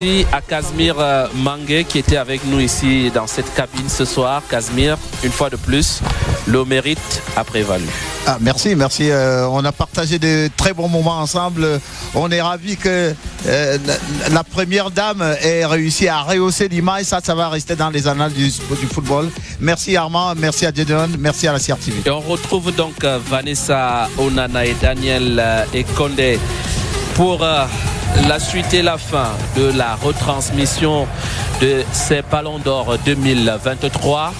Merci à Casimir Mangué qui était avec nous ici dans cette cabine ce soir. Casimir, une fois de plus, le mérite a prévalu. Merci. On a partagé de très bons moments ensemble. On est ravis que la première dame ait réussi à rehausser l'image. Ça va rester dans les annales du football. Merci Armand, merci à Jedon, merci à la CRTV. Et on retrouve donc Vanessa Onana et Daniel Ekondé pour la suite et la fin de la retransmission de ces Ballons d'Or 2023.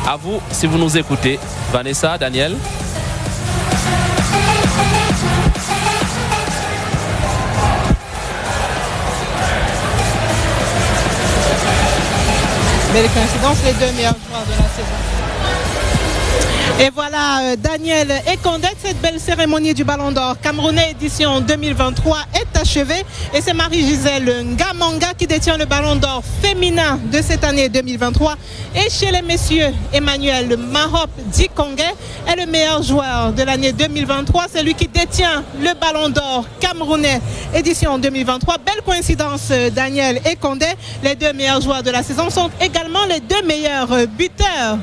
À vous, si vous nous écoutez. Vanessa, Daniel. Belle coïncidence, les deux meilleurs joueurs de la saison. Et voilà, Daniel Ekondé, cette belle cérémonie du Ballon d'Or camerounais édition 2023 est achevée. Et c'est Marie-Gisèle Ngamanga qui détient le Ballon d'Or féminin de cette année 2023. Et chez les messieurs, Emmanuel Mahop Dikongé est le meilleur joueur de l'année 2023. C'est lui qui détient le Ballon d'Or camerounais édition 2023. Belle coïncidence, Daniel Ekondé. Les deux meilleurs joueurs de la saison sont également les deux meilleurs buteurs.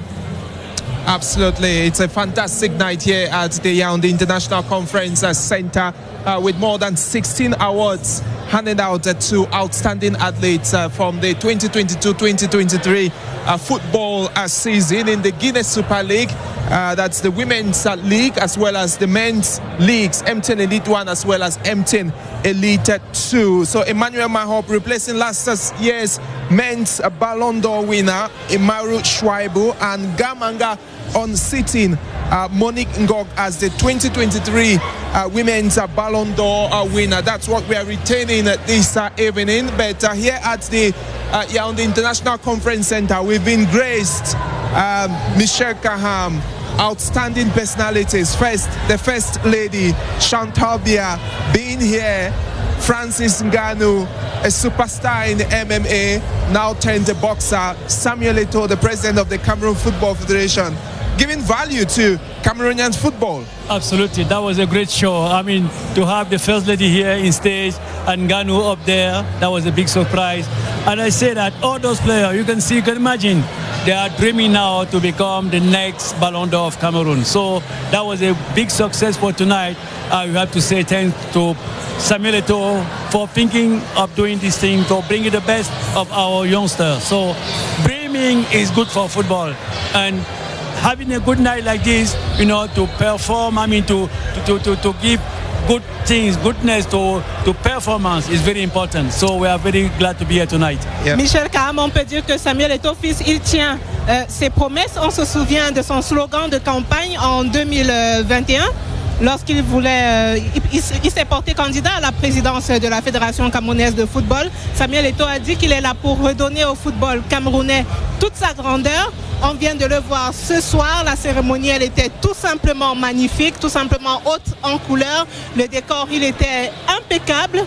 Absolutely. It's a fantastic night here at the Yaoundé International Conference Center with more than 16 awards handed out to outstanding athletes from the 2022-2023 football season in the Guinness Super League. That's the Women's League as well as the Men's Leagues, M10 Elite 1 as well as M10 Elite 2. So Emmanuel Mahop replacing last year's Men's Ballon d'Or winner, Imaru Shwaibu, and Gamanga unseating Monique Ngok as the 2023 Women's Ballon d'Or winner. That's what we are retaining this evening. But here at the Yaoundé International Conference Center, we've been graced Michelle Kaham, outstanding personalities. First, the First Lady, Chantal Bia, being here. Francis Ngannou, a superstar in the MMA, now turned a boxer. Samuel Eto'o, the president of the Cameroon Football Federation, giving value to Cameroonian football. Absolutely, that was a great show. I mean, to have the First Lady here in stage and Ngannou up there, that was a big surprise. And I say that all those players, you can imagine, they are dreaming now to become the next Ballon d'Or of Cameroon. So that was a big success for tonight. We have to say thanks to Samuel Eto'o for thinking of doing this thing, to bringing the best of our youngsters. So dreaming is good for football. And having a good night like this, you know, to perform, I mean, to give good things, goodness to performance is very important. So we are very glad to be here tonight. Yeah. Michel Kaham, on peut dire que Samuel Eto'o, fils, il tient ses promesses. On se souvient de son slogan de campagne en 2021. Lorsqu'il voulait, il s'est porté candidat à la présidence de la Fédération camerounaise de football. Samuel Eto'o a dit qu'il est là pour redonner au football camerounais toute sa grandeur. On vient de le voir ce soir. La cérémonie, elle était tout simplement magnifique, tout simplement haute en couleur. Le décor, il était impeccable.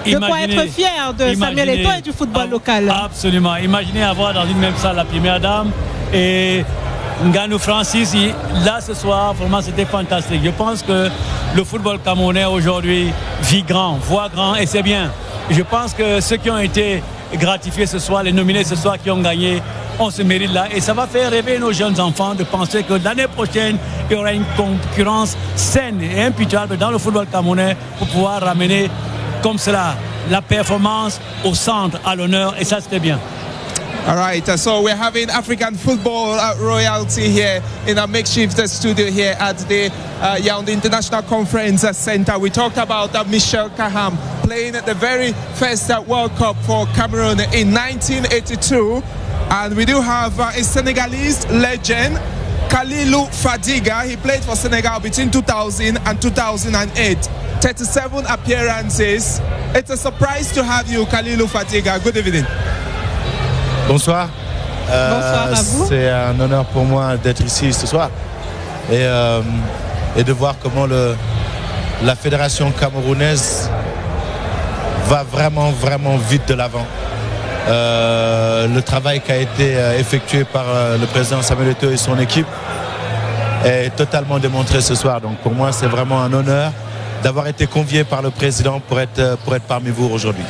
De quoi être fier de Samuel Eto'o et du football local. Absolument. Imaginez avoir dans une même salle la première dame et Ngannou Francis, là ce soir, vraiment c'était fantastique. Je pense que le football camerounais aujourd'hui vit grand, voit grand et c'est bien. Je pense que ceux qui ont été gratifiés ce soir, les nominés ce soir qui ont gagné, on se mérite là. Et ça va faire rêver nos jeunes enfants de penser que l'année prochaine, il y aura une concurrence saine et impitoyable dans le football camerounais pour pouvoir ramener comme cela la performance au centre, à l'honneur et ça c'était bien. All right, so we're having African football royalty here in a makeshift studio here at the Yaoundé International Conference Center. We talked about Michel Kaham playing at the very first World Cup for Cameroon in 1982. And we do have a Senegalese legend, Kalilou Fadiga. He played for Senegal between 2000 and 2008. 37 appearances. It's a surprise to have you, Kalilou Fadiga. Good evening. Bonsoir. Bonsoir à vous. C'est un honneur pour moi d'être ici ce soir et de voir comment la fédération camerounaise va vraiment vite de l'avant. Le travail qui a été effectué par le président Samuel Eto'o et son équipe est totalement démontré ce soir. Donc pour moi, c'est vraiment un honneur d'avoir été convié par le président pour être parmi vous aujourd'hui.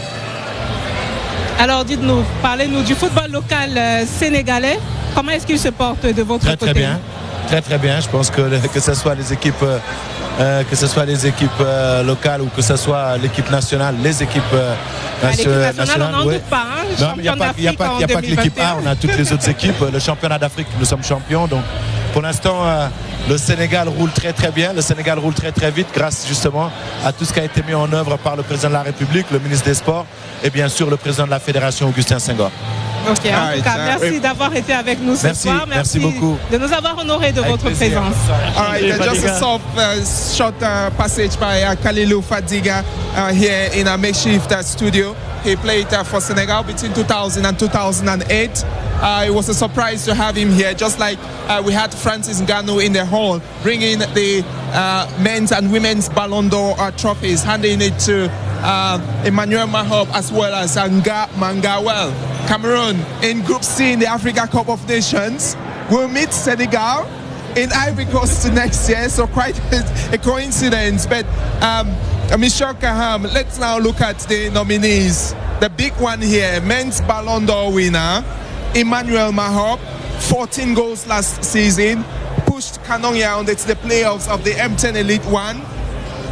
Alors dites-nous, parlez-nous du football local sénégalais. Comment est-ce qu'il se porte de votre côté? Très bien, très bien. Je pense que ce soit les équipes, locales ou que ce soit l'équipe nationale, les équipes nationales, nationales. on n'en doute pas. Hein, non, mais il n'y a pas que l'équipe A, on a toutes les autres équipes. Le championnat d'Afrique, nous sommes champions. Donc pour l'instant, le Sénégal roule très bien. Le Sénégal roule très vite grâce justement à tout ce qui a été mis en œuvre par le président de la République, le ministre des Sports et bien sûr le président de la Fédération, Augustin Senghor. Ok, en tout cas, merci d'avoir été avec nous ce soir. Merci beaucoup de nous avoir honorés de votre présence. All right, just a short passage by Kalilou Fadiga here in a makeshift studio. He played for Senegal between 2000 and 2008. It was a surprise to have him here, just like we had Francis Ngannou in the hall, bringing the men's and women's Ballon d'Or trophies, handing it to Emmanuel Mahop as well as Nga Mangawel. Cameroon in Group C in the Africa Cup of Nations will meet Senegal in Ivory Coast next year, so quite a coincidence. But Mr. Kaham, let's now look at the nominees. The big one here, men's Ballon d'Or winner Emmanuel Mahop, 14 goals last season, pushed Kanong into the playoffs of the M10 Elite 1.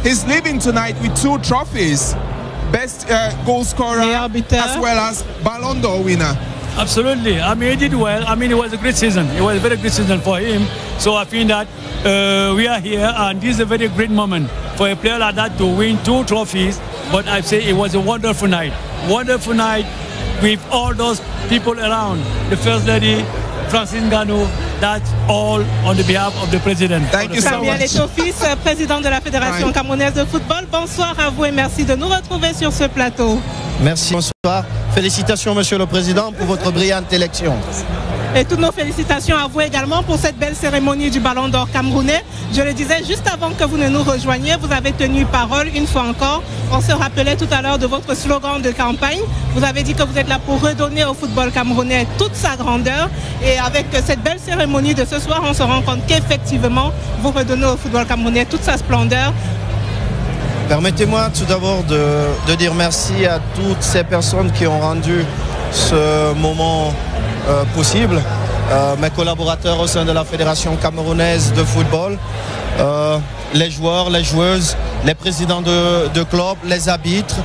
He's leaving tonight with 2 trophies, best goal scorer as well as Ballon d'Or winner. Absolutely. I mean, he did well. I mean, it was a great season. It was a very good season for him. So I think that we are here, and this is a very great moment for a player like that to win 2 trophies. But I say it was a wonderful night. Wonderful night with all those people around. The First Lady, Francis Ngannou, that's all on the behalf of the President. Thank you so much. Samuel Eto'o-Fils, président de la Fédération camerounaise de football. Bonsoir à vous et merci de nous retrouver sur ce plateau. Merci, bonsoir. Félicitations, Monsieur le Président, pour votre brillante élection. Et toutes nos félicitations à vous également pour cette belle cérémonie du Ballon d'Or camerounais. Je le disais juste avant que vous ne nous rejoigniez, vous avez tenu parole une fois encore. On se rappelait tout à l'heure de votre slogan de campagne. Vous avez dit que vous êtes là pour redonner au football camerounais toute sa grandeur. Et avec cette belle cérémonie de ce soir, on se rend compte qu'effectivement, vous redonnez au football camerounais toute sa splendeur. Permettez-moi tout d'abord de dire merci à toutes ces personnes qui ont rendu ce moment possible. Mes collaborateurs au sein de la Fédération camerounaise de football, les joueurs, les joueuses, les présidents de clubs, les arbitres,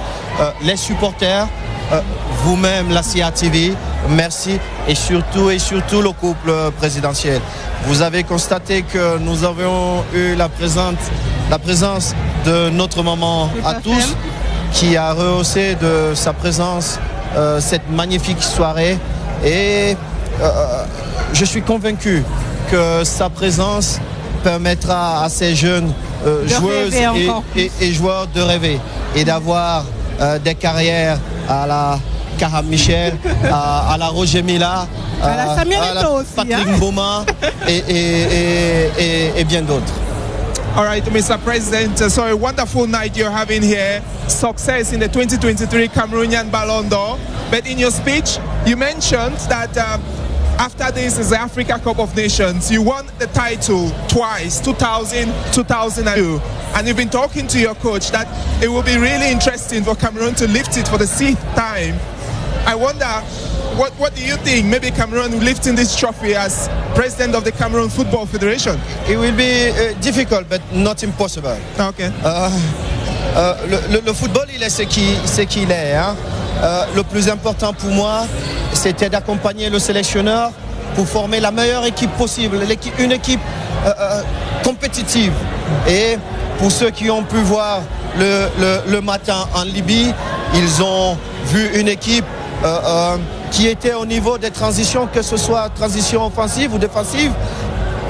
les supporters, vous-même, la CATV, merci, et surtout le couple présidentiel. Vous avez constaté que nous avons eu la présence de notre maman à tous, qui a rehaussé de sa présence cette magnifique soirée. Et je suis convaincu que sa présence permettra à ces jeunes joueuses et joueurs de rêver et d'avoir des carrières à la Kaham Michel, à la Roger Mila, à la Patrick Mboma et bien d'autres. All right, Mr. President, so a wonderful night you're having here. Success in the 2023 Cameroonian Ballon d'Or. But in your speech, you mentioned that after this is the Africa Cup of Nations. You won the title twice, 2000, 2002. And you've been talking to your coach that it will be really interesting for Cameroon to lift it for the 6th time. I wonder, what do you think? Maybe Cameroon lifting this trophy as president of the Cameroon Football Federation? It will be difficult, but not impossible. Okay. Le football, il est ce qu'il est. Hein. Le plus important pour moi, c'était d'accompagner le sélectionneur pour former la meilleure équipe possible, une équipe compétitive. Et pour ceux qui ont pu voir le matin en Libye, ils ont vu une équipe qui était au niveau des transitions, que ce soit transition offensive ou défensive,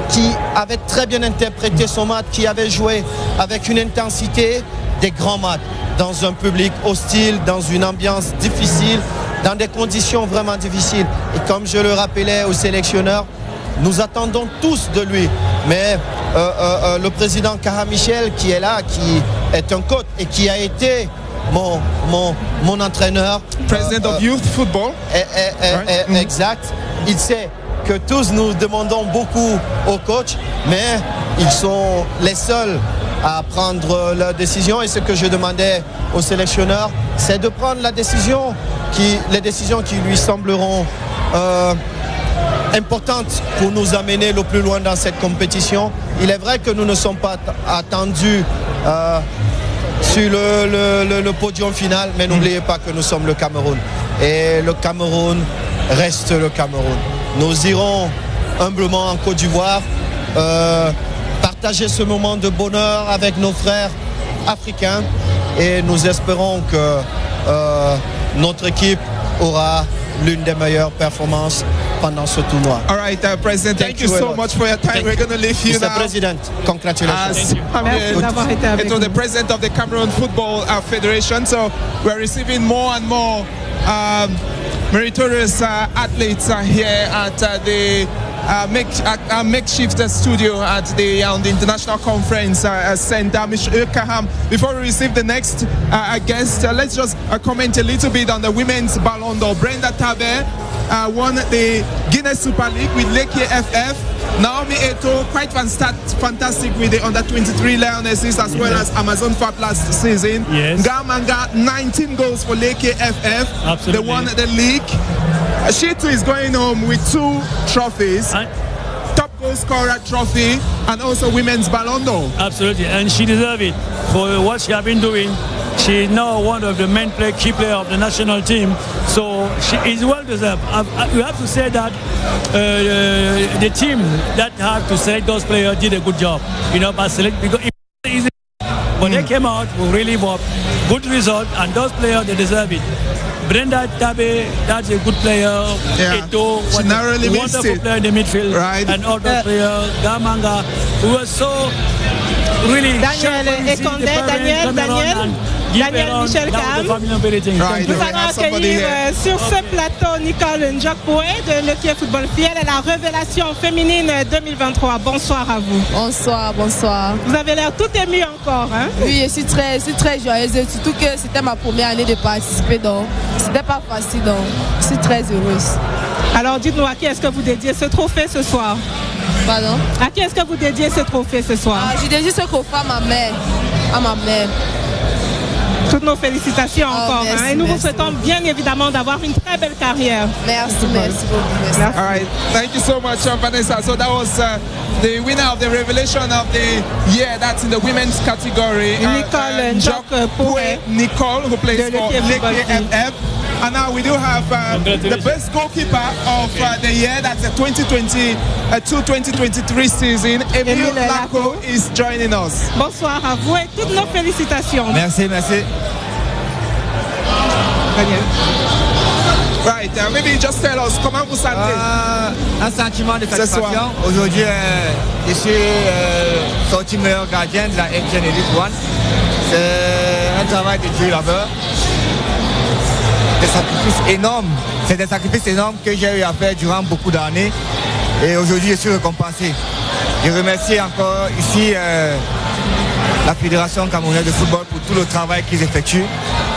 qui avait très bien interprété son match, qui avait joué avec une intensité des grands matchs, dans un public hostile, dans une ambiance difficile, dans des conditions vraiment difficiles. Et comme je le rappelais au sélectionneur, nous attendons tous de lui. Mais le président Kaham Michel qui est là, qui est un coach et qui a été mon entraîneur. President of Youth Football. Exact. Il sait que tous nous demandons beaucoup au coach, mais ils sont les seuls à prendre la décision. Et ce que je demandais au sélectionneur, c'est de prendre la décision les décisions qui lui sembleront importantes pour nous amener le plus loin dans cette compétition. Il est vrai que nous ne sommes pas attendus sur le podium final, mais n'oubliez pas que nous sommes le Cameroun. Et le Cameroun reste le Cameroun. Nous irons humblement en Côte d'Ivoire partager ce moment de bonheur avec nos frères africains et nous espérons que notre équipe aura l'une des meilleures performances pendant ce tournoi. All right, President, thank you so much for your time. We're going to leave you Mr. now. President, congratulations. It was the president of the Cameroon Football Federation. So we're receiving more and more meritorious athletes here at the makeshift studio at the International Conference Center. Mr. Kaham, before we receive the next guest, let's just comment a little bit on the women's Ballon d'Or. Brenda Tabe won the Guinness Super League with Lekki FF. Naomi Eto'o, quite fantastic with the under-23 Lionesses as well as Amazon Fab last season. Yes. Gamanga, 19 goals for Lekki FF. Absolutely. They won the league. She too is going home with 2 trophies. Top goal scorer trophy and also women's Ballon d'Or. Absolutely, and she deserves it for what she has been doing. She is now one of the main key players of the national team, so she is well deserved. We have to say that the team that have to select those players did a good job, by select because it was easy. But they came out with really good result, and those players they deserve it. Brenda Tabe, that's a good player. Yeah. Eto, she narrowly missed wonderful it. player in the midfield, right. And other players, Gamanga, who was so really. Daniel Michel Cam. Nous allons accueillir sur ce plateau Nicole Njokwe de Lekki Football Fiel et la révélation féminine 2023. Bonsoir à vous. Bonsoir, bonsoir. Vous avez l'air tout ému encore, hein? Oui, je suis très joyeuse, surtout que c'était ma première année de participer, donc c'était pas facile, donc je suis très heureuse. Alors dites-nous, à qui est-ce que vous dédiez ce trophée ce soir? Pardon? À qui est-ce que vous dédiez ce trophée ce soir? Je dédie ce trophée à ma mère. À ma mère. Toutes nos félicitations encore. Merci, et nous vous souhaitons bien évidemment d'avoir une très belle carrière. Merci beaucoup. Merci. All right, thank you so much, Vanessa. So that was the winner of the revelation of the year. That's in the women's category. Nicole Njokwe, Nicole, who plays for Lekki FF. And now we do have the best goalkeeper of the year. That's the 2022-2023 season. Emile Lako is joining us. Bonsoir à vous et toutes nos félicitations. Merci, merci. Right, maybe just tell us comment vous sentez. Un sentiment de satisfaction. Aujourd'hui, je suis sorti meilleur gardien de la MTN Elite One. C'est un travail de dur là-bas. Des sacrifices énormes. C'est des sacrifices énormes que j'ai eu à faire durant beaucoup d'années. Et aujourd'hui, je suis récompensé. Je remercie encore ici la Fédération camerounaise de football pour tout le travail qu'ils effectuent.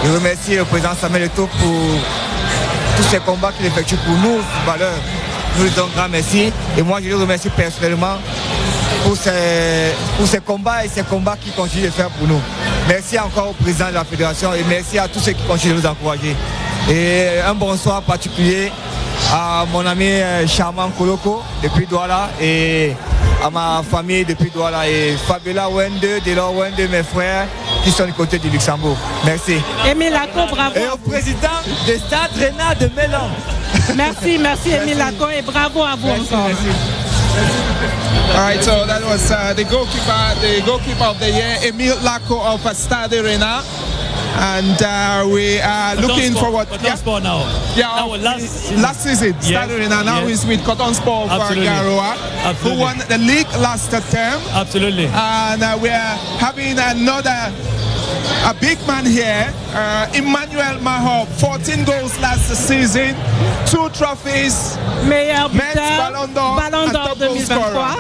Je remercie le président Samuel Eto'o pour tous ces combats qu'il effectue pour nous, footballeurs. Nous lui disons grand merci. Et moi, je le remercie personnellement pour ces combats et ces combats qu'il continue de faire pour nous. Merci encore au président de la Fédération et merci à tous ceux qui continuent de nous encourager. Et un bonsoir particulier à mon ami charmant Koloko depuis Douala et à ma famille depuis Douala et Fabiola Wende, Delors Wende, mes frères qui sont du côté du Luxembourg. Merci. Emile Lako, bravo. Et au président de Stade Rennais de Mélan. Merci Emile Lako et bravo à vous encore. All right, so that was the goalkeeper of the year, Emile Lako of Stade Rennais. And we are looking forward. Sport now. Yeah, last season, Stade Rennais. Now is with Cotton Sport for Garoua, who won the league last term. Absolutely. And we are having a big man here, Emmanuel Mahop, 14 goals last season, 2 trophies, meilleur buteur, Ballon d'Or 2023.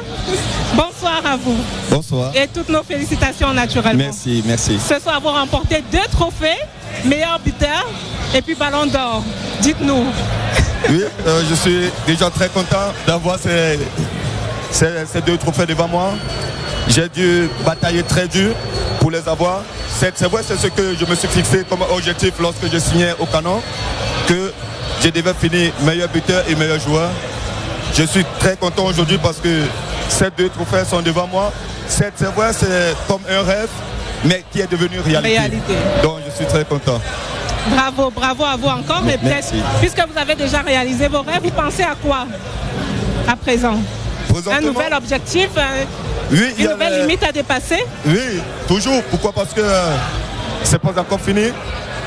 Bonsoir à vous. Bonsoir. Et toutes nos félicitations naturellement. Merci, merci. Ce soir, vous remportez 2 trophées, meilleur buteur et puis Ballon d'Or. Dites-nous. Oui, je suis déjà très content d'avoir ces 2 trophées devant moi. J'ai dû batailler très dur pour les avoir. C'est vrai, c'est ce que je me suis fixé comme objectif lorsque je signais au Canon. que je devais finir meilleur buteur et meilleur joueur. Je suis très content aujourd'hui parce que ces 2 trophées sont devant moi. C'est vrai, c'est comme un rêve, mais qui est devenu réalité. Donc je suis très content. Bravo, bravo à vous encore. Et peut-être, puisque vous avez déjà réalisé vos rêves, vous pensez à quoi à présent? Un nouvel objectif, une nouvelle limite à dépasser? Oui, toujours. Pourquoi? Parce que c'est pas encore fini.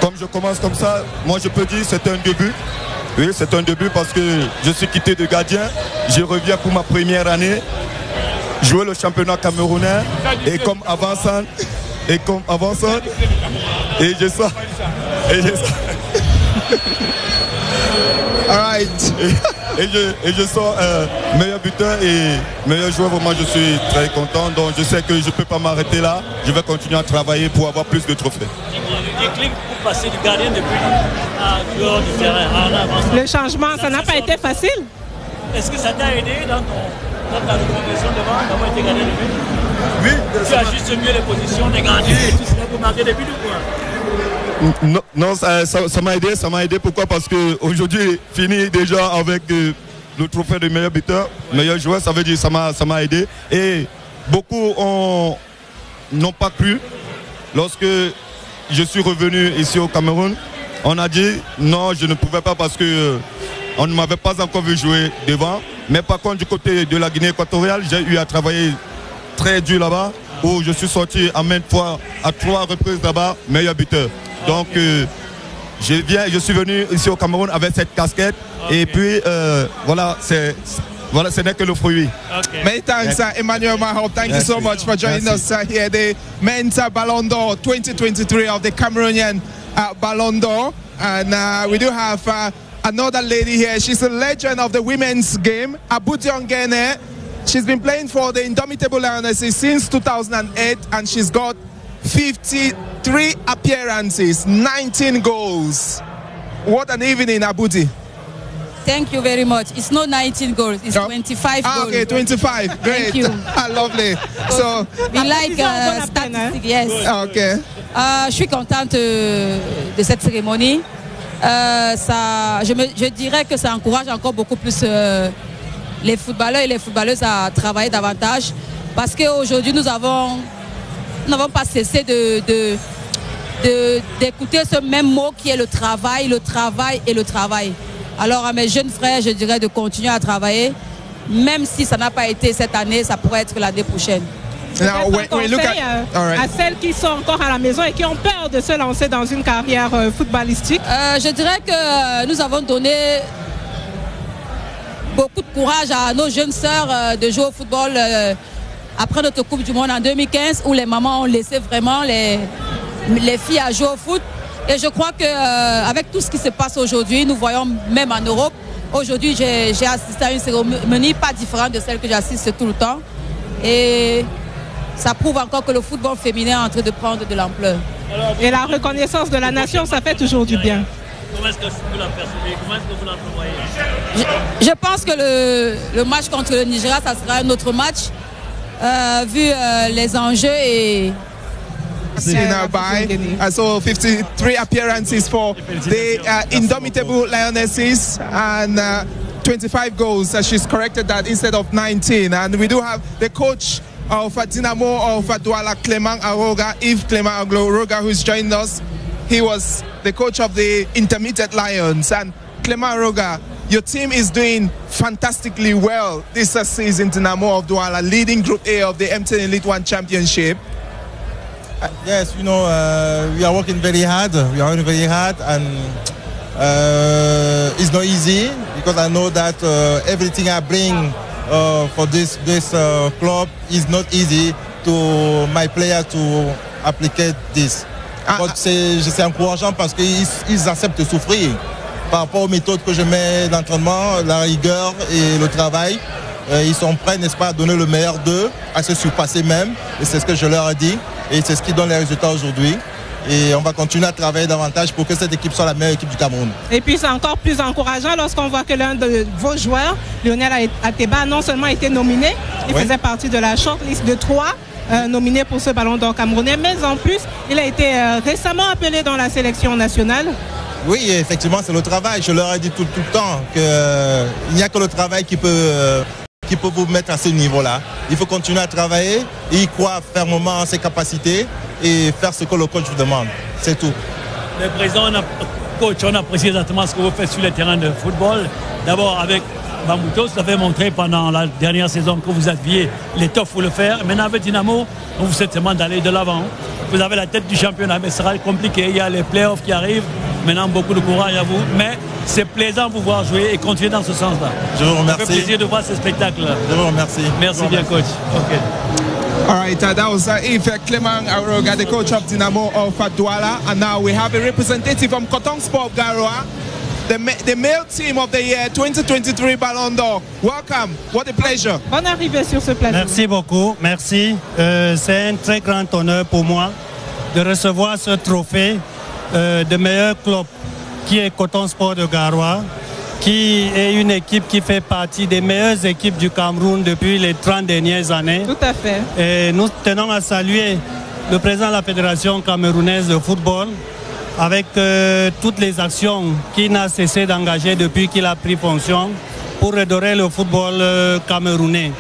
Comme je commence comme ça, moi je peux dire que c'est un début. Oui, c'est un début parce que je suis quitté de gardien. Je reviens pour ma première année. Jouer le championnat camerounais. Et comme avançant, et je sors. All right. Et je sors meilleur buteur et meilleur joueur. Vraiment, je suis très content. Donc, je sais que je ne peux pas m'arrêter là. Je vais continuer à travailler pour avoir plus de trophées. Déclic pour passer du gardien depuis à joueur du terrain. Le changement, ça n'a pas été facile. Est-ce que ça t'a aidé dans ta progression devant d'avoir été gardien de but? Oui. Tu ajustes mieux les positions des gardiens et tu serais pour marquer des buts ou quoi? Non, ça m'a aidé. Pourquoi? Parce qu'aujourd'hui, fini déjà avec le trophée de meilleur buteur, meilleur joueur, ça veut dire ça m'a aidé. Et beaucoup n'ont pas cru. Lorsque je suis revenu ici au Cameroun, on a dit non, je ne pouvais pas parce que on ne m'avait pas encore vu jouer devant. Mais par contre, du côté de la Guinée équatoriale, j'ai eu à travailler très dur là-bas, où je suis sorti en maintes fois, à 3 reprises là-bas, meilleur buteur. Donc, je suis venu ici au Cameroun avec cette casquette. Okay. Et puis, voilà, ce n'est que le fruit. Okay. Many thanks, Emmanuel Maho. Thank you so much for joining us here. The Men's Ballon d'Or 2023 of the Cameroonian Ballon d'Or. And we do have another lady here. She's a legend of the women's game, Aboudi Ongene. She's been playing for the Indomitable Lionesses since 2008, and she's got 53 appearances, 19 goals. What an evening, Aboudi. Thank you very much. It's not 19 goals, it's 25 goals. Okay, 25. Great. Thank you. Lovely. So, we like statistics, yes. Okay. Je suis contente de cette cérémonie. Je dirais que ça encourage encore beaucoup plus les footballeurs et les footballeuses à travailler davantage, parce qu'aujourd'hui nous n'avons pas cessé d'écouter ce même mot qui est le travail et le travail. Alors à mes jeunes frères, je dirais de continuer à travailler, même si ça n'a pas été cette année, ça pourrait être l'année prochaine. Un conseil à celles qui sont encore à la maison et qui ont peur de se lancer dans une carrière footballistique? Je dirais que nous avons donné beaucoup de courage à nos jeunes sœurs de jouer au football après notre Coupe du Monde en 2015, où les mamans ont laissé vraiment les filles à jouer au foot. Et je crois qu'avec tout ce qui se passe aujourd'hui, nous voyons même en Europe, aujourd'hui j'ai assisté à une cérémonie pas différente de celle que j'assiste tout le temps. Et ça prouve encore que le football féminin est en train de prendre de l'ampleur. Et la reconnaissance de la nation, ça fait toujours du bien. Comment est-ce que vous la percevez? Comment est-ce que vous la prévoyez? Je pense que le match contre le Nigeria, ça sera un autre match, vu les enjeux et... So 53 appearances for the Indomitable Lionesses and 25 goals. She's corrected that instead of 19. And we do have the coach of Dynamo of Douala, Clement Aroga, Yves Clement Aroga, who's joined us. He was the coach of the Intermediate Lions. And Clement Aroga, your team is doing fantastically well this season, Dynamo of Douala, leading Group A of the MTN Elite One Championship. Yes, you know, we are working very hard. And it's not easy, because I know that everything I bring for this club is not easy to my players to appliquer this. C'est encourageant parce qu'ils acceptent de souffrir par rapport aux méthodes que je mets d'entraînement, la rigueur et le travail. Ils sont prêts, n'est-ce pas, à donner le meilleur d'eux, à se surpasser même. Et c'est ce que je leur ai dit. Et c'est ce qui donne les résultats aujourd'hui. Et on va continuer à travailler davantage pour que cette équipe soit la meilleure équipe du Cameroun. Et puis c'est encore plus encourageant lorsqu'on voit que l'un de vos joueurs, Lionel Ateba, non seulement a été nominé, il faisait partie de la shortlist de 3 nominés pour ce Ballon d'Or camerounais, mais en plus, il a été récemment appelé dans la sélection nationale. Oui, effectivement, c'est le travail. Je leur ai dit tout le temps qu'il n'y a que le travail qui peut vous mettre à ce niveau-là. Il faut continuer à travailler, et y croire fermement en ses capacités et faire ce que le coach vous demande. C'est tout. Le président, coach, on apprécie exactement ce que vous faites sur les terrains de football. D'abord avec Bambuto, ça fait montrer pendant la dernière saison que vous aviez l'étoffe pour le faire. Maintenant avec Dynamo, on vous demande d'aller de l'avant. Vous avez la tête du championnat, mais ce sera compliqué. Il y a les playoffs qui arrivent. Maintenant, beaucoup de courage à vous. Mais c'est plaisant de vous voir jouer et continuer dans ce sens-là. Je vous remercie. Ça fait plaisir de voir ce spectacle-là. Je vous remercie. Merci bien, coach. Okay. All right, that was Clement Aroga, the coach of Dynamo of Douala. And now we have a representative from Cotton Sport Garoua, the male team of the year 2023 Ballon d'Or. Welcome. What a pleasure. Bonne arrivée sur ce plateau. Merci beaucoup. Merci. C'est un très grand honneur pour moi de recevoir ce trophée de meilleur club qui est Cotton Sport de Garoua, qui est une équipe qui fait partie des meilleures équipes du Cameroun depuis les 30 dernières années. Tout à fait. Et nous tenons à saluer le président de la Fédération camerounaise de football avec toutes les actions qu'il n'a cessé d'engager depuis qu'il a pris fonction pour redorer le football camerounais.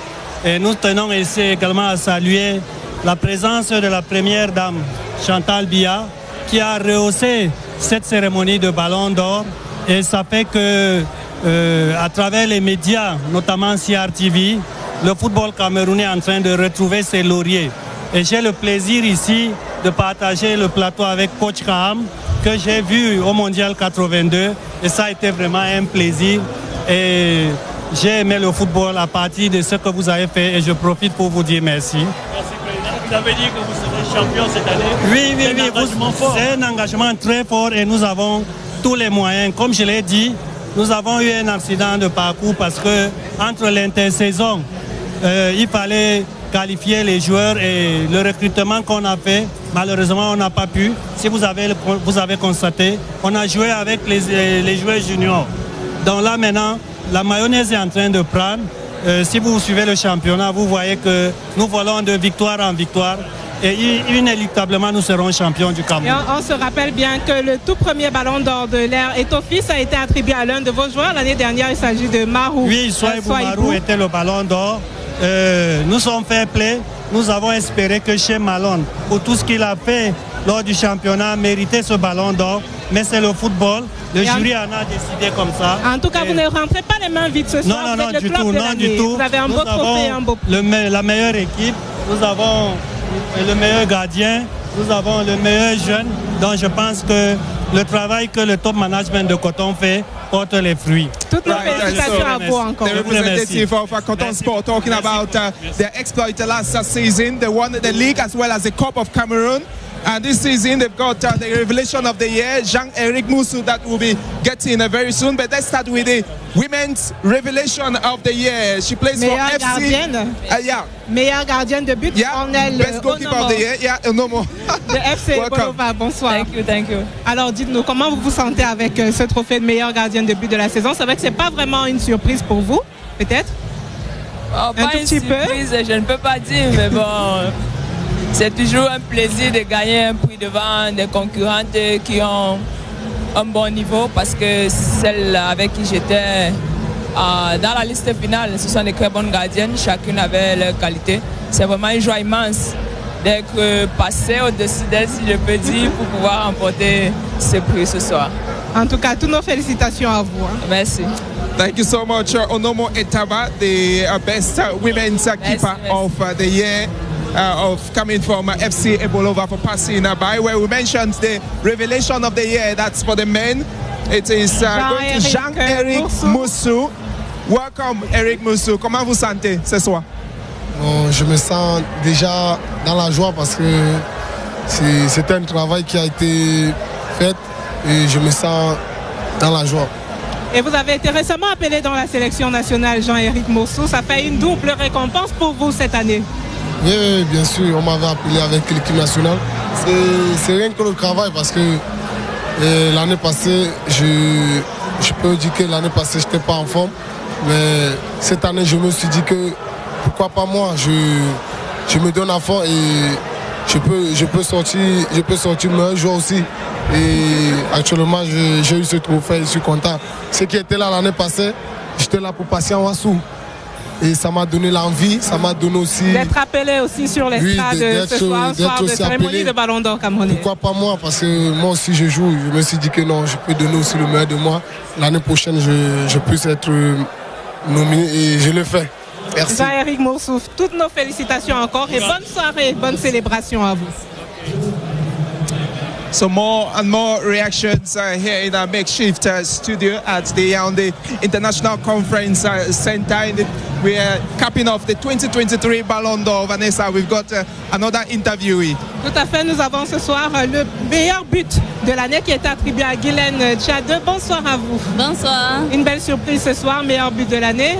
Et nous tenons ici également à saluer la présence de la première dame, Chantal Biya, qui a rehaussé cette cérémonie de Ballon d'Or. Et ça fait que, à travers les médias, notamment CRTV, le football camerounais est en train de retrouver ses lauriers. Et j'ai le plaisir ici de partager le plateau avec Coach Kaham, que j'ai vu au Mondial 82. Et ça a été vraiment un plaisir. Et j'ai aimé le football à partir de ce que vous avez fait. Et je profite pour vous dire merci. Merci, président. Vous avez dit que vous serez champion cette année. Oui. C'est un engagement très fort et nous avons tous les moyens. Comme je l'ai dit, nous avons eu un accident de parcours parce que entre l'intersaison, il fallait qualifier les joueurs et le recrutement qu'on a fait, malheureusement on n'a pas pu. Si vous avez constaté, on a joué avec les joueurs juniors. Donc là maintenant, la mayonnaise est en train de prendre. Si vous suivez le championnat, vous voyez que nous volons de victoire en victoire. Et inéluctablement, nous serons champions du Cameroun. On se rappelle bien que le tout premier ballon d'or de l'ère Etofis a été attribué à l'un de vos joueurs. L'année dernière, il s'agit de Marou. Oui, Souaïbou Marou était le ballon d'or. Nous sommes fair play. Nous avons espéré que chez Malone, pour tout ce qu'il a fait lors du championnat, méritait ce ballon d'or. Mais c'est le football. Le jury en a décidé comme ça. En tout cas, vous ne rentrez pas les mains vides ce soir. Non, du tout. Vous avez un beau trophée et un beau... La meilleure équipe. Nous avons le meilleur gardien, nous avons le meilleur jeune, donc je pense que le travail que le top management de Coton fait porte les fruits. Toutes nos félicitations à vous encore. The representative of Cotton Sport talking about their exploit last season. They won the league as well as the Cup of Cameroon. And this season they've got the revelation of the year, Jean-Eric Moussou, that will be getting very soon. But let's start with the women's revelation of the year. She plays for FC. Gardienne. Meilleure gardienne de but. Best goalkeeper of the year. Yeah, Onomo. De FC Bolova. Bonsoir. Thank you. Alors dites-nous, comment vous vous sentez avec ce trophée de meilleure gardienne de but de la saison? C'est vrai que c'est pas vraiment une surprise pour vous, peut-être? Pas une surprise, je ne peux pas dire, mais bon... C'est toujours un plaisir de gagner un prix devant des concurrentes qui ont un bon niveau parce que celles avec qui j'étais dans la liste finale, ce sont des très bonnes gardiennes, chacune avait leur qualité. C'est vraiment une joie immense d'être passé au-dessus d'elles, si je peux dire, pour pouvoir remporter ce prix ce soir. En tout cas, toutes nos félicitations à vous. Merci. Thank you so much, Onomo Etaba, the best women's keeper of the year. Of coming from FC Ebolova for passing by, where we mentioned the revelation of the year. That's for the men. It is going to Jean-Eric Moussou. Welcome, Eric Moussou. Comment vous sentez ce soir? Bon, je me sens déjà dans la joie parce que c'est un travail qui a été fait et je me sens dans la joie. Et vous avez été récemment appelé dans la sélection nationale, Jean-Eric Moussou. Ça fait une double récompense pour vous cette année. Oui, bien sûr, on m'avait appelé avec l'équipe nationale. C'est rien que le travail parce que l'année passée, je peux dire que l'année passée, je n'étais pas en forme. Mais cette année, je me suis dit que pourquoi pas moi, je me donne à fond et je peux sortir meilleur joueur aussi. Et actuellement, j'ai eu ce trophée, je suis content. Ceux qui étaient là l'année passée, j'étais là pour passer en Wassou. Et ça m'a donné l'envie, ça m'a donné aussi... D'être appelé aussi sur l'estrade ce soir de cérémonie de Ballon d'Or camerounais. Pourquoi pas moi? Parce que moi aussi je joue, je me suis dit que non, je peux donner aussi le meilleur de moi. L'année prochaine, je puisse être nominé et je le fais. Merci. Jean-Éric Moursouf, toutes nos félicitations encore et bonne soirée, bonne célébration à vous. So more and more reactions here in our makeshift studio at the Yaoundé International Conference Center. We are capping off the 2023 Ballon d'Or. Vanessa, we've got another interviewee. Tout à fait, nous avons ce soir le meilleur but de l'année qui est attribué à Guylaine Tchadeu. Bonsoir à vous. Bonsoir. Une belle surprise ce soir, meilleur but de l'année.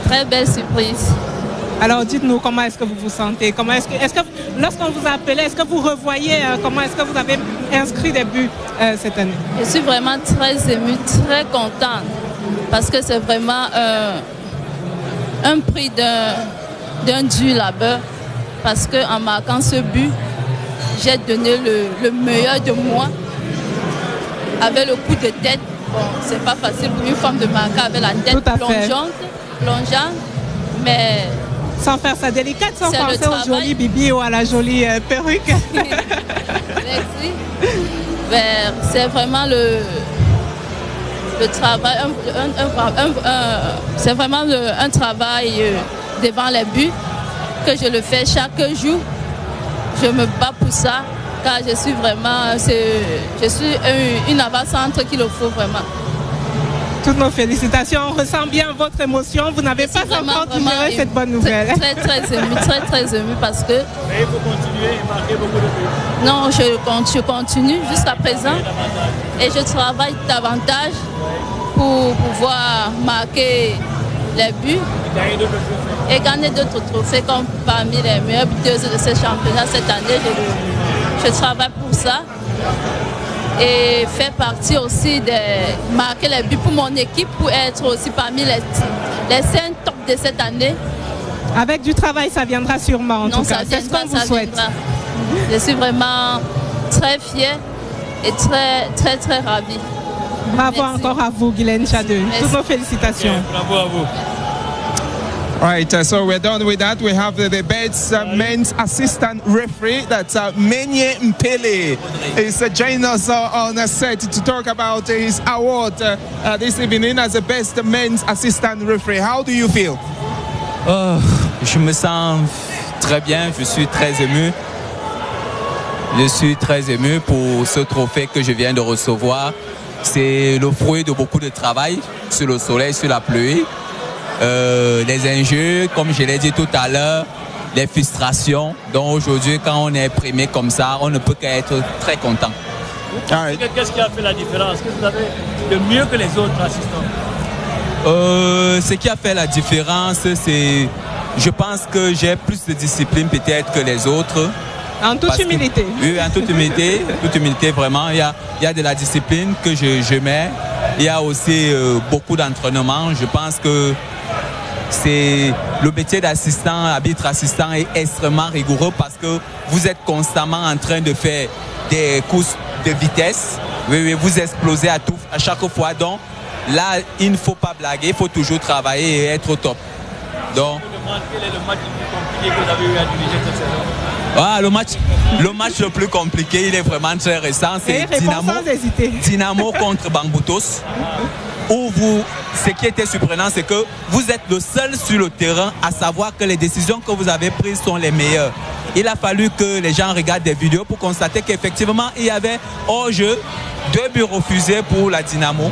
Très belle surprise. Alors dites-nous comment est-ce que vous vous sentez, est-ce que lorsqu'on vous a appelé, est-ce que vous revoyez comment est-ce que vous avez inscrit des buts cette année? Je suis vraiment très émue, très contente parce que c'est vraiment un prix d'un dur labeur parce qu'en marquant ce but, j'ai donné le meilleur de moi avec le coup de tête. Bon, c'est pas facile pour une femme de marquer avec la tête plongeante, mais... Sans faire ça délicate, sans penser au joli bibi ou à la jolie perruque. Merci. C'est vraiment le travail, c'est vraiment un travail devant les buts que je le fais chaque jour. Je me bats pour ça, car je suis vraiment, je suis une avant-centre qu'il le faut vraiment. Toutes nos félicitations, on ressent bien votre émotion. Vous n'avez pas encore digéré cette bonne nouvelle. Très émue parce que... Mais il faut continuer et marquer beaucoup de buts. Non, je continue jusqu'à présent et je travaille davantage pour pouvoir marquer les buts et gagner d'autres trophées comme parmi les meilleures buteuses de ce championnat cette année. Je travaille pour ça. Et faire partie aussi de marquer les buts pour mon équipe, pour être aussi parmi les 5 top de cette année. Avec du travail, ça viendra sûrement en tout cas. C'est ce qu'on vous souhaite. Je suis vraiment très fière et très ravie. Bravo encore à vous, Guylaine Tchadeu. Toutes nos félicitations. Bravo à vous. Right, so we're done with that. We have the best men's assistant referee, that's Menye Mpele. He's joining us on a set to talk about his award this evening as the best men's assistant referee. How do you feel? Je me sens très bien, je suis très ému. Je suis très ému pour ce trophée que je viens de recevoir. C'est le fruit de beaucoup de travail sur le soleil, sur la pluie. Les enjeux, comme je l'ai dit tout à l'heure, les frustrations. Donc aujourd'hui, quand on est primé comme ça, on ne peut qu'être très content. Qu'est-ce qui a fait la différence? Qu'est-ce que vous avez de mieux que les autres assistants? Ce qui a fait la différence, c'est, je pense que j'ai plus de discipline peut-être que les autres. En toute humilité. Oui, en toute humilité, vraiment. Il y a de la discipline que je mets. Il y a aussi beaucoup d'entraînement. Je pense que c'est le métier d'assistant, arbitre assistant est extrêmement rigoureux parce que vous êtes constamment en train de faire des courses de vitesse. Oui, vous explosez à chaque fois. Donc là, il ne faut pas blaguer, il faut toujours travailler et être au top. Donc, quel est le match le plus compliqué que vous avez eu à diriger cette saison? Le match le plus compliqué, il est vraiment très récent. C'est Dynamo contre Bamboutos. Ce qui était surprenant, c'est que vous êtes le seul sur le terrain à savoir que les décisions que vous avez prises sont les meilleures. Il a fallu que les gens regardent des vidéos pour constater qu'effectivement, il y avait hors-jeu 2 buts refusés pour la Dynamo.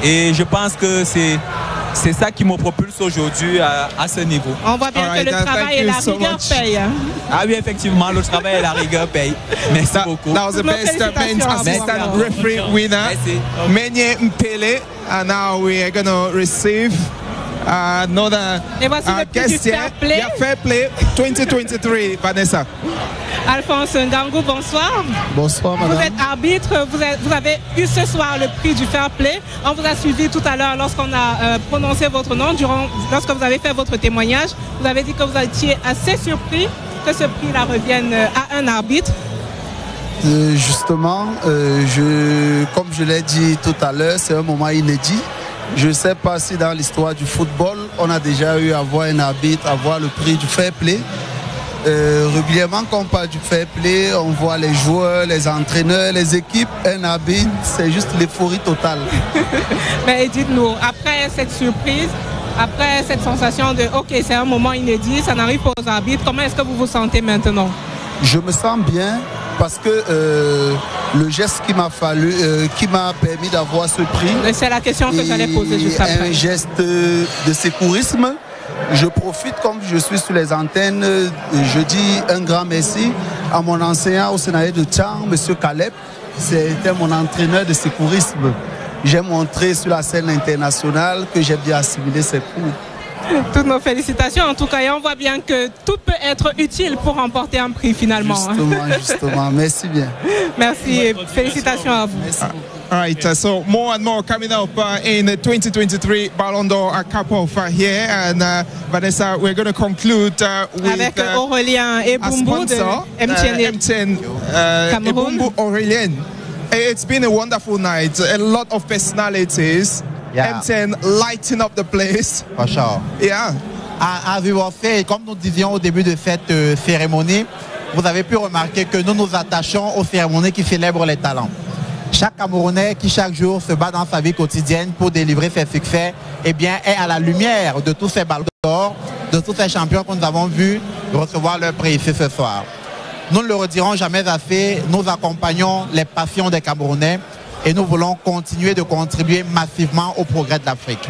Et je pense que c'est ça qui me propulse aujourd'hui à ce niveau. On voit bien que le travail et la rigueur payent. Ah oui, effectivement, le travail et la rigueur payent. Merci beaucoup. That was the best men's assistant referee winner, Menye Mpele. And now we are going to receive another guest here. Fair Play 2023, Vanessa. Alphonse Ndangou, bonsoir. Bonsoir, madame. Vous êtes arbitre, vous avez eu ce soir le prix du Fair Play. On vous a suivi tout à l'heure lorsqu'on a prononcé votre nom, lorsque vous avez fait votre témoignage. Vous avez dit que vous étiez assez surpris que ce prix-là revienne à un arbitre? Justement, comme je l'ai dit tout à l'heure, c'est un moment inédit. Je ne sais pas si dans l'histoire du football, on a déjà eu à voir un arbitre avoir le prix du fair play. Régulièrement, quand on parle du fair play, on voit les joueurs, les entraîneurs, les équipes. Un arbitre, c'est juste l'euphorie totale. Mais dites-nous, après cette surprise, après cette sensation de OK, c'est un moment inédit, ça n'arrive pas aux arbitres, comment est-ce que vous vous sentez maintenant? Je me sens bien parce que le geste qui m'a permis d'avoir ce prix, c'est la question que j'allais poser juste après. Un geste de secourisme. Je profite, comme je suis sur les antennes, je dis un grand merci à mon enseignant au Sénat de Tchang, M. Caleb. C'était mon entraîneur de secourisme. J'ai montré sur la scène internationale que j'ai bien assimilé ces cours. Toutes nos félicitations en tout cas, et on voit bien que tout peut être utile pour remporter un prix finalement. Justement, merci bien. Merci et félicitations à vous. Merci beaucoup. All right, so more and more coming up in the 2023 Ballon d'Or Cup-Off here. And Vanessa, we're going to conclude with avec Aurélien Ebumbu de MTN Ebumbu Aurélien. It's been a wonderful night. A lot of personalities. Yeah. MTN lighting up the place. For sure. Yeah. As we were saying, comme nous disions au début de cette cérémonie, vous avez pu remarquer que nous nous attachons aux cérémonies qui célèbrent les talents. Chaque Camerounais qui chaque jour se bat dans sa vie quotidienne pour délivrer ses succès, eh bien, est à la lumière de tous ces ballons d'or, de tous ces champions que nous avons vus recevoir leur prix ici ce soir. Nous ne le redirons jamais assez, nous accompagnons les passions des Camerounais et nous voulons continuer de contribuer massivement au progrès de l'Afrique.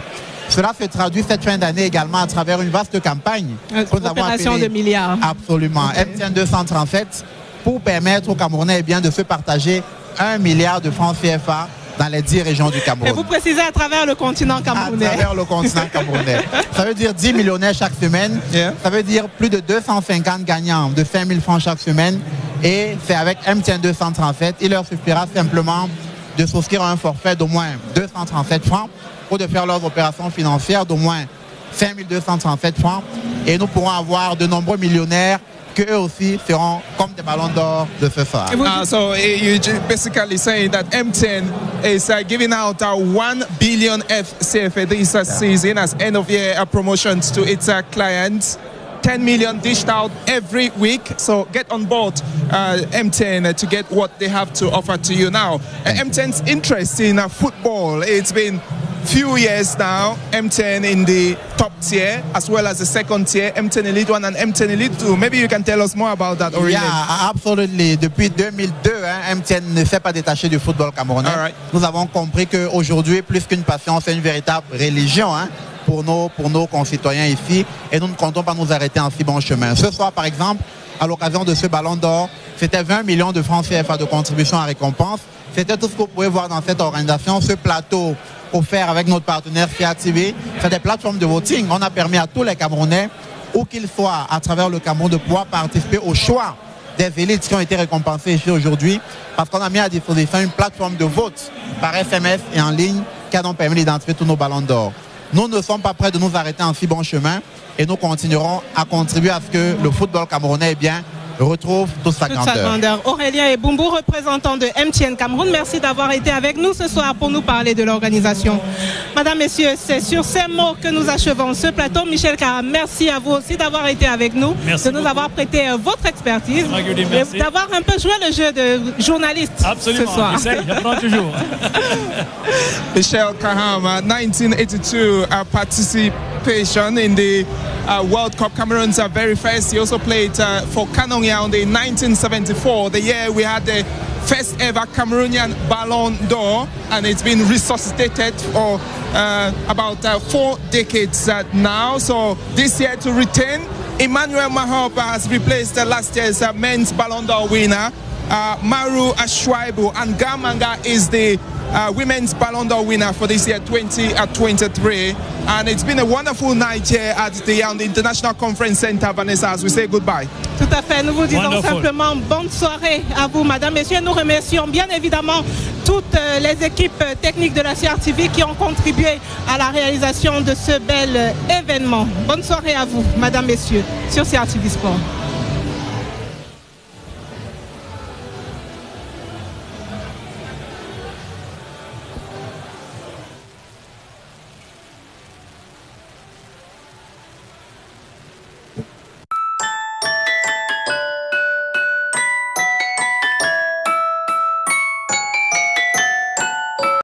Cela se traduit cette fin d'année également à travers une vaste campagne. Opération de milliards. Absolument. MTN 237 pour permettre aux Camerounais de se partager 1 milliard de francs CFA dans les 10 régions du Cameroun. Et vous précisez à travers le continent camerounais. À travers le continent camerounais. Ça veut dire 10 millionnaires chaque semaine. Yeah. Ça veut dire plus de 250 gagnants de 5 000 francs chaque semaine. Et c'est avec MTN 237. Il leur suffira simplement de souscrire un forfait d'au moins 237 francs pour de faire leurs opérations financières d'au moins 5 237 francs. Et nous pourrons avoir de nombreux millionnaires qu'eux aussi seront comme des ballons d'or de ce soir. So you basically saying that MTN is giving out 1 billion FCFA this season as end of year promotions to its clients. 10 million dished out every week, so get on board MTN to get what they have to offer to you now. MTN's interest in football, it's been few years now. MTN in the top tier as well as the second tier, MTN Elite 1 and MTN Elite 2. Maybe you can tell us more about that, Aurélien. Yeah, absolutely. Depuis 2002, MTN ne s'est pas détaché du football camerounais. Right. Nous avons compris qu'aujourd'hui, plus qu'une passion, c'est une véritable religion pour nos concitoyens ici, et nous ne comptons pas nous arrêter en si bon chemin. Ce soir, par exemple, à l'occasion de ce ballon d'or, c'était 20 millions de francs CFA de contribution à récompense. C'était tout ce que vous pouvez voir dans cette organisation. Ce plateau offert avec notre partenaire Fiat TV, c'est des plateformes de voting. On a permis à tous les Camerounais, où qu'ils soient à travers le Cameroun, de pouvoir participer au choix des élites qui ont été récompensées ici aujourd'hui, parce qu'on a mis à disposition une plateforme de vote par SMS et en ligne qui a donc permis d'identifier tous nos ballons d'or. Nous ne sommes pas prêts de nous arrêter en si bon chemin et nous continuerons à contribuer à ce que le football camerounais retrouve toute sa grandeur. Aurélien Ebumbu, représentant de MTN Cameroun, merci d'avoir été avec nous ce soir pour nous parler de l'organisation. Madame, Messieurs, c'est sur ces mots que nous achevons ce plateau. Michel Cara, merci à vous aussi d'avoir été avec nous, de nous avoir prêté votre expertise et d'avoir un peu joué le jeu de journaliste ce soir. Absolument, j'apprends toujours. Michel Kahama, 1982 participation in the World Cup. Cameroon's very first. He also played for Canon Yaoundé in 1974, the year we had the first ever Cameroonian Ballon d'Or, and it's been resuscitated for about 4 decades now. So this year to retain, Emmanuel Mahopa has replaced last year's men's Ballon d'Or winner, Maru Ashwaibu, and Gamanga is the women's Ballon d'Or winner for this year 2023. And it's been a wonderful night here at the International Conference Center, Vanessa, as we say goodbye. Tout à fait, nous vous disons simplement bonne soirée à vous, madame, messieurs. Nous remercions bien évidemment toutes les équipes techniques de la CRTV qui ont contribué à la réalisation de ce bel événement. Bonne soirée à vous, madame, messieurs, sur CRTV Sport.